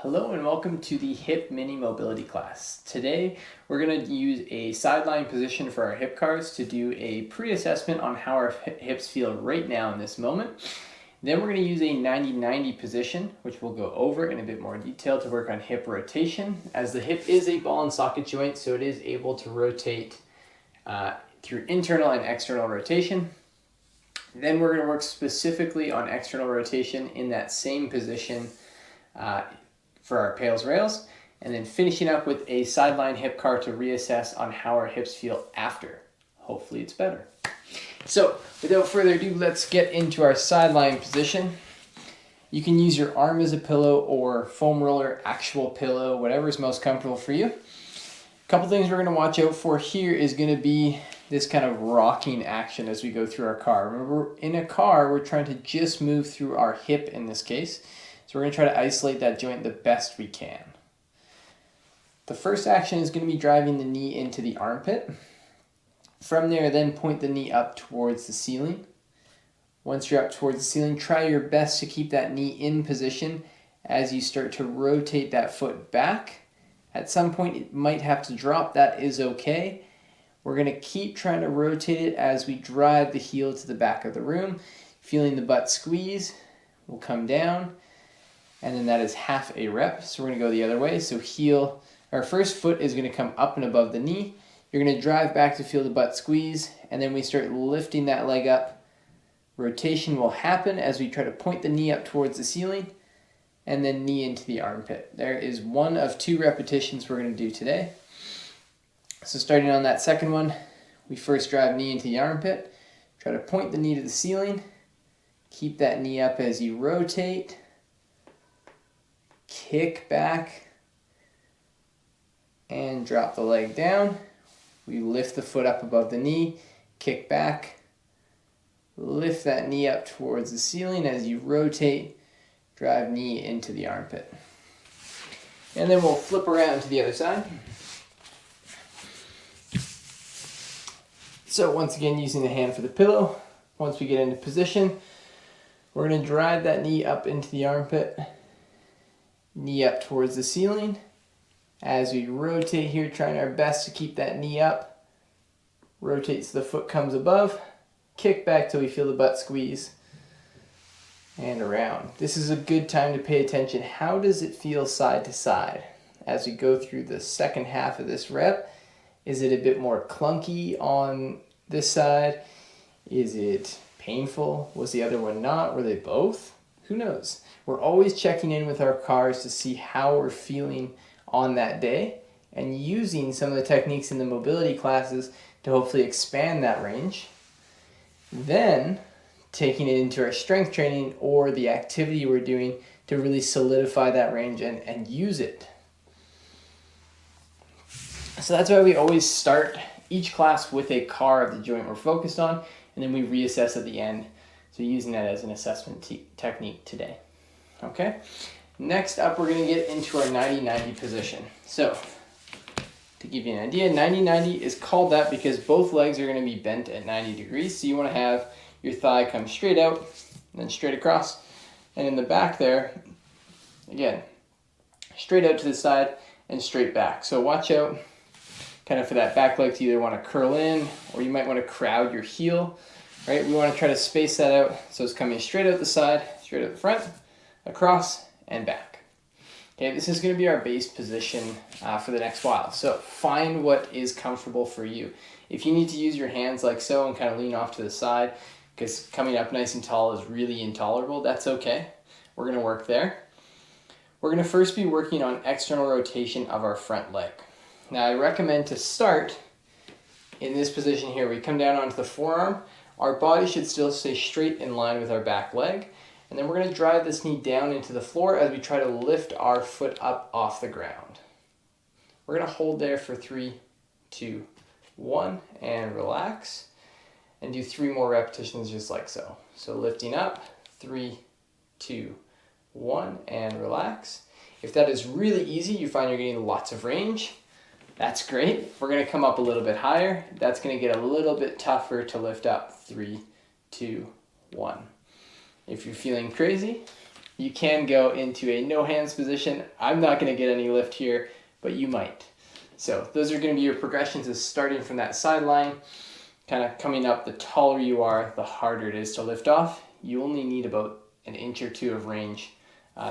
Hello and welcome to the hip mini mobility class. Today we're going to use a sideline position for our hip cars to do a pre-assessment on how our hips feel right now in this moment. Then we're going to use a 90-90 position, which we'll go over in a bit more detail to work on hip rotation, as the hip is a ball and socket joint, so it is able to rotate through internal and external rotation. Then we're going to work specifically on external rotation in that same position for our Pales Rails, and then finishing up with a sideline hip car to reassess on how our hips feel after. Hopefully it's better. So without further ado, let's get into our sideline position. You can use your arm as a pillow or foam roller, actual pillow, whatever is most comfortable for you. A couple things we're going to watch out for here is going to be this kind of rocking action as we go through our car. Remember, in a car, we're trying to just move through our hip in this case. So we're going to try to isolate that joint the best we can. The first action is going to be driving the knee into the armpit. From there, then point the knee up towards the ceiling. Once you're up towards the ceiling, try your best to keep that knee in position as you start to rotate that foot back. At some point, it might have to drop. That is okay. We're going to keep trying to rotate it as we drive the heel to the back of the room. Feeling the butt squeeze, we'll come down. And then that is half a rep. So we're going to go the other way. So heel, our first foot is going to come up and above the knee. You're going to drive back to feel the butt squeeze. And then we start lifting that leg up. Rotation will happen as we try to point the knee up towards the ceiling. And then knee into the armpit. There is one of two repetitions we're going to do today. So starting on that second one, we first drive knee into the armpit. Try to point the knee to the ceiling. Keep that knee up as you rotate. Kick back and drop the leg down. We lift the foot up above the knee, kick back, lift that knee up towards the ceiling as you rotate, drive knee into the armpit. And then we'll flip around to the other side. So once again, using the hand for the pillow, once we get into position, we're going to drive that knee up into the armpit. Knee up towards the ceiling. As we rotate here, trying our best to keep that knee up. Rotate so the foot comes above. Kick back till we feel the butt squeeze. And around. This is a good time to pay attention. How does it feel side to side? As we go through the second half of this rep, is it a bit more clunky on this side? Is it painful? Was the other one not? Were they both? Who knows? We're always checking in with our cars to see how we're feeling on that day and using some of the techniques in the mobility classes to hopefully expand that range. Then taking it into our strength training or the activity we're doing to really solidify that range and use it. So that's why we always start each class with a car of the joint we're focused on, and then we reassess at the end. So using that as an assessment technique today. Okay, next up we're going to get into our 90-90 position. So to give you an idea, 90-90 is called that because both legs are going to be bent at 90 degrees. So you want to have your thigh come straight out, and then straight across, and in the back there, again, straight out to the side and straight back. So watch out kind of for that back leg to either want to curl in or you might want to crowd your heel. Right, we want to try to space that out so it's coming straight out the side, straight out the front, across, and back. Okay, this is going to be our base position for the next while. So find what is comfortable for you. If you need to use your hands like so and kind of lean off to the side because coming up nice and tall is really intolerable, that's okay. We're going to work there. We're going to first be working on external rotation of our front leg. Now I recommend to start in this position here. We come down onto the forearm. Our body should still stay straight in line with our back leg. And then we're going to drive this knee down into the floor as we try to lift our foot up off the ground. We're going to hold there for 3, 2, 1, and relax. And do 3 more repetitions just like so. So lifting up, 3, 2, 1, and relax. If that is really easy, you find you're getting lots of range, that's great. We're going to come up a little bit higher. That's going to get a little bit tougher to lift up. 3, 2, 1. If you're feeling crazy, You can go into a no hands position. I'm not going to get any lift here, but you might. So those are going to be your progressions, is starting from that sideline, kind of coming up. The taller you are, the harder it is to lift off. You only need about an inch or two of range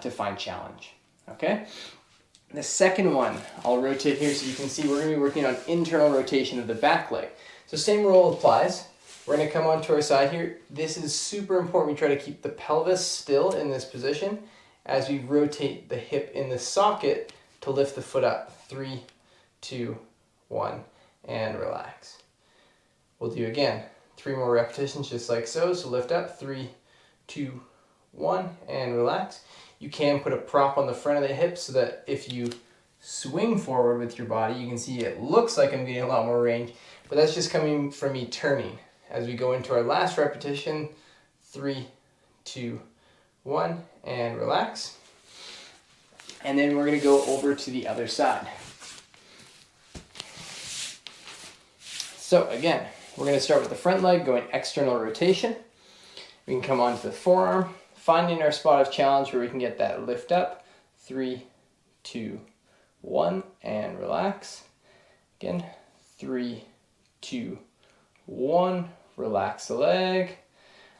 to find challenge. Okay? The second one, I'll rotate here so you can see we're going to be working on internal rotation of the back leg. So same rule applies. We're going to come onto our side here. This is super important. We try to keep the pelvis still in this position as we rotate the hip in the socket to lift the foot up. 3, 2, 1, and relax. We'll do again 3 more repetitions just like so. So lift up, 3, 2, 1, and relax. You can put a prop on the front of the hip so that if you swing forward with your body, you can see it looks like I'm getting a lot more range, but that's just coming from me turning. As we go into our last repetition, 3, 2, 1, and relax. And then we're going to go over to the other side. So again, we're going to start with the front leg, going external rotation. We can come onto the forearm, finding our spot of challenge where we can get that lift up. 3, 2, 1, and relax. Again, 3, 2, 1, relax the leg.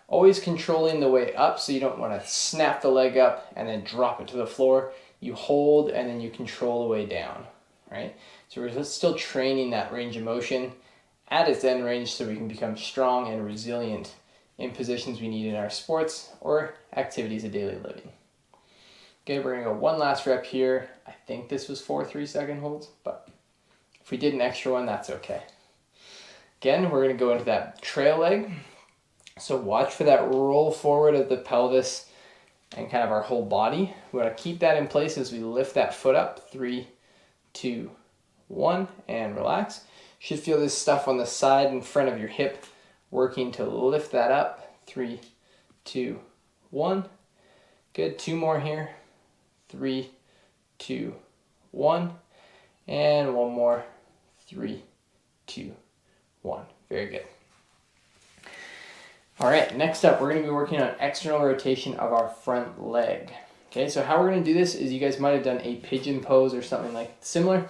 Always controlling the way up, so you don't want to snap the leg up and then drop it to the floor. You hold and then you control the way down, right? So we're still training that range of motion at its end range so we can become strong and resilient in positions we need in our sports or activities of daily living. Okay, we're gonna go one last rep here. I think this was 4 3-second holds, but if we did an extra one, that's okay. Again, we're gonna go into that trail leg. So watch for that roll forward of the pelvis and kind of our whole body. We wanna keep that in place as we lift that foot up. 3, 2, 1, and relax. You should feel this stuff on the side and front of your hip working to lift that up. 3, 2, 1. Good, 2 more here. 3, 2, 1. And 1 more. 3, 2, 1. Very good. All right, next up, we're going to be working on external rotation of our front leg. Okay, so how we're going to do this is you guys might have done a pigeon pose or something like similar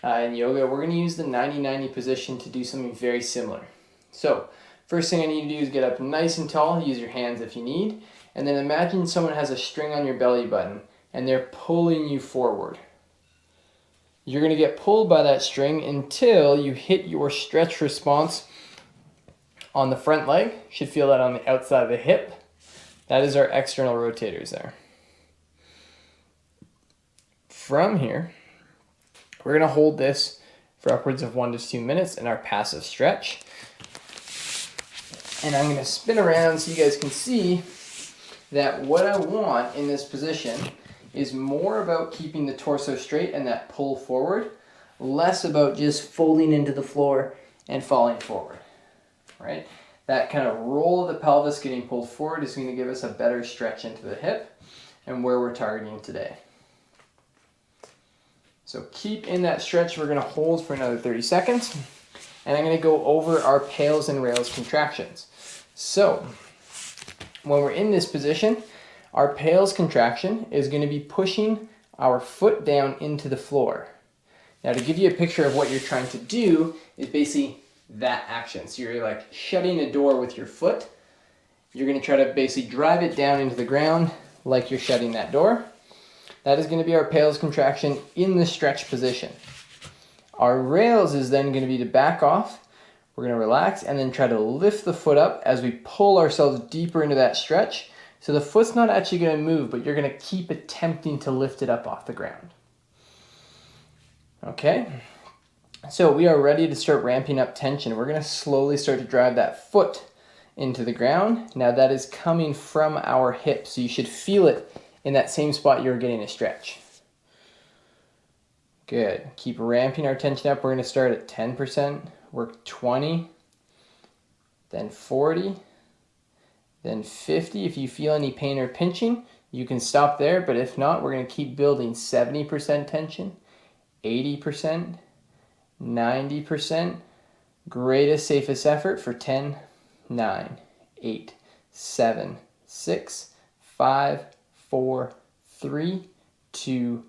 in yoga. We're going to use the 90-90 position to do something very similar. So first thing I need to do is get up nice and tall. Use your hands if you need. And then imagine someone has a string on your belly button and they're pulling you forward. You're going to get pulled by that string until you hit your stretch response on the front leg. You should feel that on the outside of the hip. That is our external rotators there. From here, we're going to hold this for upwards of 1 to 2 minutes in our passive stretch. And I'm going to spin around so you guys can see that what I want in this position is more about keeping the torso straight and that pull forward, less about just folding into the floor and falling forward, right? That kind of roll of the pelvis getting pulled forward is going to give us a better stretch into the hip and where we're targeting today. So keep in that stretch. We're going to hold for another 30 seconds. And I'm going to go over our pails and rails contractions. So when we're in this position, our pails contraction is going to be pushing our foot down into the floor. Now to give you a picture of what you're trying to do is basically that action. So you're like shutting a door with your foot. You're going to try to basically drive it down into the ground like you're shutting that door. That is going to be our pails contraction in the stretch position. Our rails is then going to be to back off. We're going to relax and then try to lift the foot up as we pull ourselves deeper into that stretch. So the foot's not actually going to move, but you're going to keep attempting to lift it up off the ground. Okay, so we are ready to start ramping up tension. We're going to slowly start to drive that foot into the ground. Now that is coming from our hip, so you should feel it in that same spot you're getting a stretch. Good. Keep ramping our tension up. We're going to start at 10%, work 20, then 40, then 50. If you feel any pain or pinching, you can stop there, but if not, we're going to keep building 70% tension, 80%, 90%. Greatest, safest effort for 10, 9, 8, 7, 6, 5, 4, 3, 2,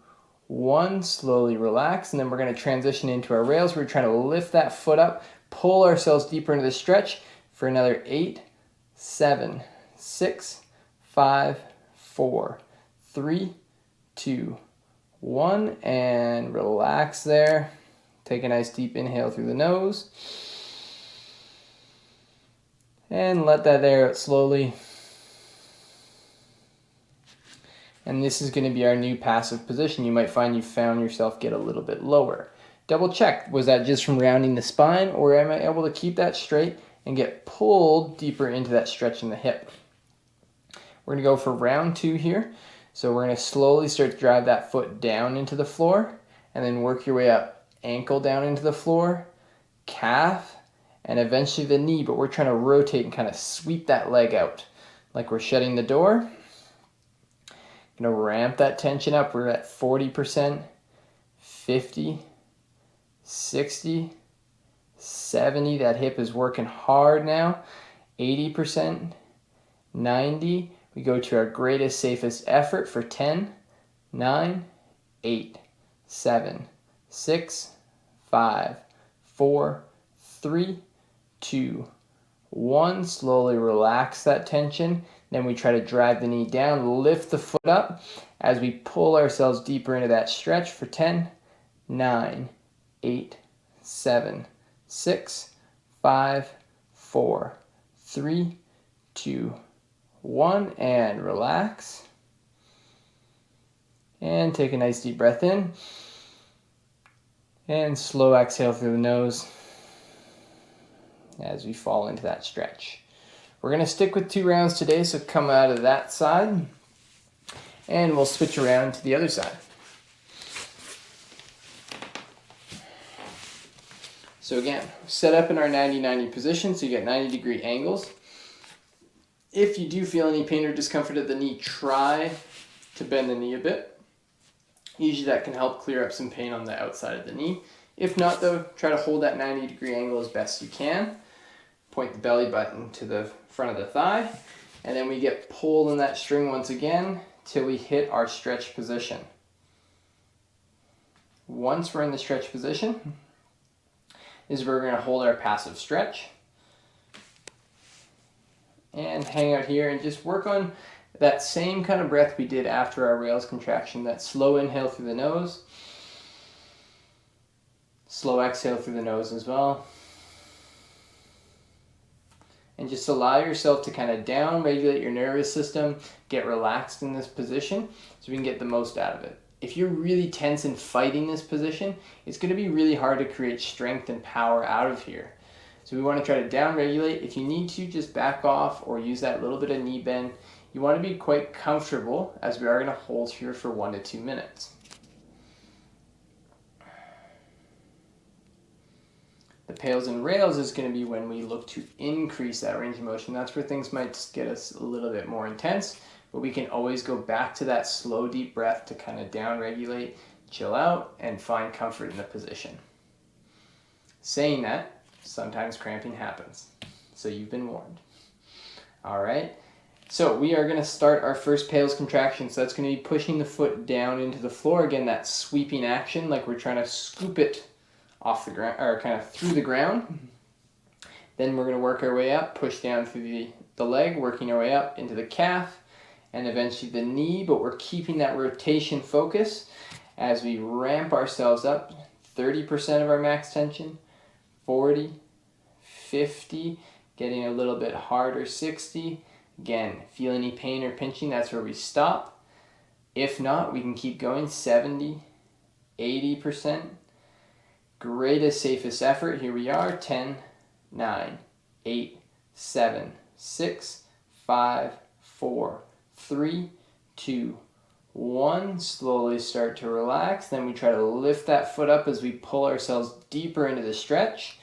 1. Slowly relax, and then we're going to transition into our rails. We're trying to lift that foot up, pull ourselves deeper into the stretch for another 8, 7, 6, 5, 4, 3, 2, 1, and relax there. Take a nice deep inhale through the nose. And let that air out slowly. And this is going to be our new passive position. You might find you found yourself get a little bit lower. Double check, was that just from rounding the spine, or am I able to keep that straight and get pulled deeper into that stretch in the hip? We're going to go for round 2 here. So we're going to slowly start to drive that foot down into the floor, and then work your way up. Ankle down into the floor, calf, and eventually the knee, but we're trying to rotate and kind of sweep that leg out like we're shutting the door. Gonna ramp that tension up. We're at 40%, 50, 60, 70. That hip is working hard now. 80%, 90. We go to our greatest, safest effort for 10, 9, 8, 7, 6, 5, 4, 3, 2, 1. Slowly relax that tension. Then we try to drive the knee down, lift the foot up as we pull ourselves deeper into that stretch for 10, 9, 8, 7, 6, 5, 4, 3, 2, 1, and relax. And take a nice deep breath in. And slow exhale through the nose as we fall into that stretch. We're going to stick with 2 rounds today, so come out of that side, and we'll switch around to the other side. So again, set up in our 90-90 position, so you get 90-degree angles. If you do feel any pain or discomfort at the knee, try to bend the knee a bit. Usually that can help clear up some pain on the outside of the knee. If not though, try to hold that 90-degree angle as best you can. Point the belly button to the front of the thigh, and then we get pulled in that string once again till we hit our stretch position. Once we're in the stretch position, is where we're going to hold our passive stretch and hang out here and just work on that same kind of breath we did after our rails contraction. That slow inhale through the nose, slow exhale through the nose as well. And just allow yourself to kind of down regulate your nervous system, get relaxed in this position so we can get the most out of it. If you're really tense and fighting this position, it's going to be really hard to create strength and power out of here. So we want to try to down regulate. If you need to, just back off or use that little bit of knee bend. You want to be quite comfortable, as we are going to hold here for 1 to 2 minutes. The pails and rails is going to be when we look to increase that range of motion. That's where things might get us a little bit more intense, but we can always go back to that slow, deep breath to kind of down regulate, chill out, and find comfort in the position. Saying that, sometimes cramping happens, so you've been warned. All right, so we are going to start our first pails contraction. So that's going to be pushing the foot down into the floor. Again, that sweeping action, like we're trying to scoop it off the ground, or kind of through the ground. Then we're going to work our way up, push down through the leg, working our way up into the calf, and eventually the knee, but we're keeping that rotation focus as we ramp ourselves up. 30% of our max tension, 40, 50, getting a little bit harder, 60. Again, feel any pain or pinching, that's where we stop. If not, we can keep going, 70, 80%. Greatest, safest effort, here we are, 10, 9, 8, 7, 6, 5, 4, 3, 2, 1. Slowly start to relax. Then we try to lift that foot up as we pull ourselves deeper into the stretch.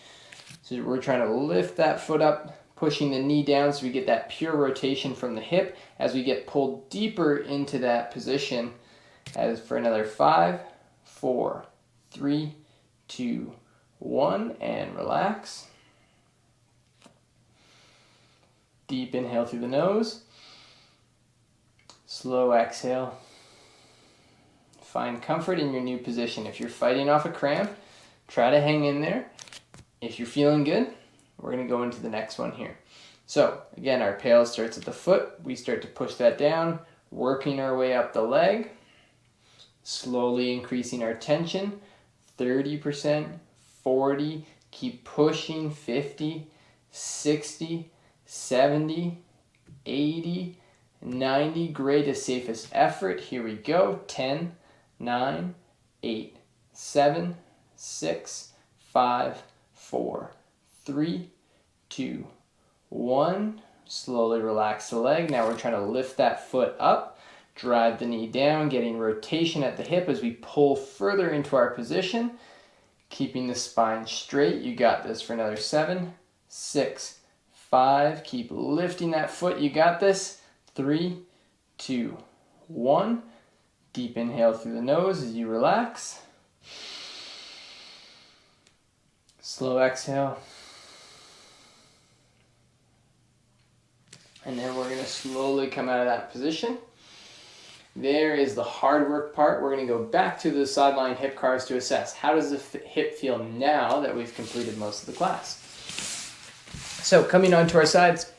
So we're trying to lift that foot up, pushing the knee down so we get that pure rotation from the hip as we get pulled deeper into that position. As for another 5, 4, 3, 2, 1, and relax. Deep inhale through the nose. Slow exhale. Find comfort in your new position. If you're fighting off a cramp, try to hang in there. If you're feeling good, we're going to go into the next one here. So again, our pail starts at the foot. We start to push that down, working our way up the leg, slowly increasing our tension, 30%, 40, keep pushing, 50, 60, 70, 80, 90, greatest, safest effort. Here we go, 10, 9, 8, 7, 6, 5, 4, 3, 2, 1. Slowly relax the leg. Now we're trying to lift that foot up, drive the knee down, getting rotation at the hip as we pull further into our position, keeping the spine straight. You got this for another 7, 6, 5. Keep lifting that foot. You got this. 3, 2, 1. Deep inhale through the nose as you relax. Slow exhale. And then we're going to slowly come out of that position. There is the hard work part. We're going to go back to the sideline hip cars to assess how does the hip feel now that we've completed most of the class. So coming onto our sides,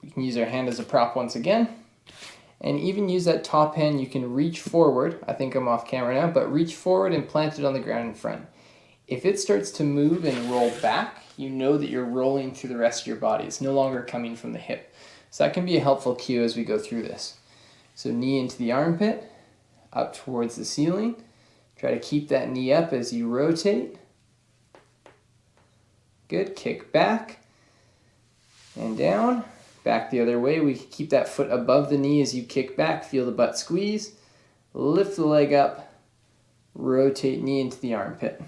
we can use our hand as a prop once again. And even use that top hand, you can reach forward. I think I'm off camera now, but reach forward and plant it on the ground in front. If it starts to move and roll back, you know that you're rolling through the rest of your body. It's no longer coming from the hip. So that can be a helpful cue as we go through this. So knee into the armpit, up towards the ceiling. Try to keep that knee up as you rotate. Good, kick back and down. Back the other way. We keep that foot above the knee as you kick back. Feel the butt squeeze. Lift the leg up. Rotate knee into the armpit.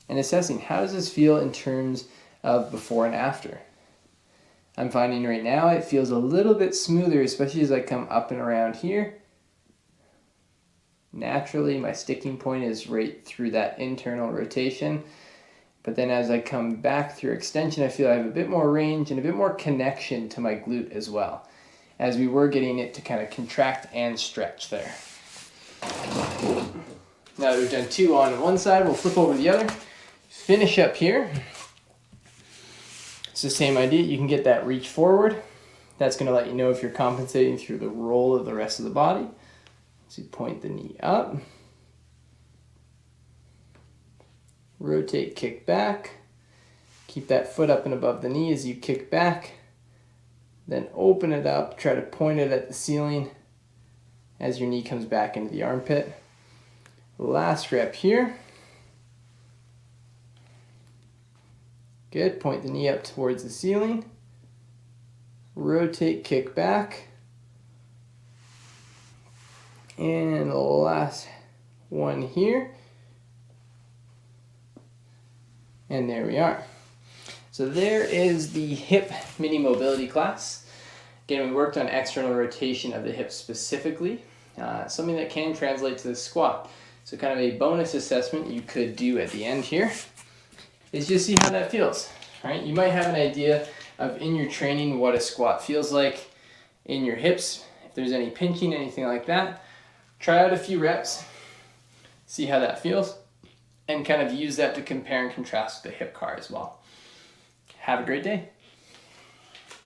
And assessing, how does this feel in terms of before and after? I'm finding right now it feels a little bit smoother, especially as I come up and around here. Naturally, my sticking point is right through that internal rotation. But then as I come back through extension, I feel I have a bit more range and a bit more connection to my glute as well, as we were getting it to kind of contract and stretch there. Now that we've done 2 on one side, we'll flip over the other. Finish up here. It's the same idea. You can get that reach forward. That's going to let you know if you're compensating through the roll of the rest of the body. So you point the knee up. Rotate, kick back. Keep that foot up and above the knee as you kick back. Then open it up. Try to point it at the ceiling as your knee comes back into the armpit. Last rep here. Good. Point the knee up towards the ceiling. Rotate, kick back. And the last one here. And there we are. So there is the hip mini mobility class. Again, we worked on external rotation of the hips specifically, something that can translate to the squat. So kind of a bonus assessment you could do at the end here is just see how that feels, right? You might have an idea of in your training what a squat feels like in your hips. If there's any pinching, anything like that, try out a few reps, see how that feels, and kind of use that to compare and contrast with the hip car as well. Have a great day.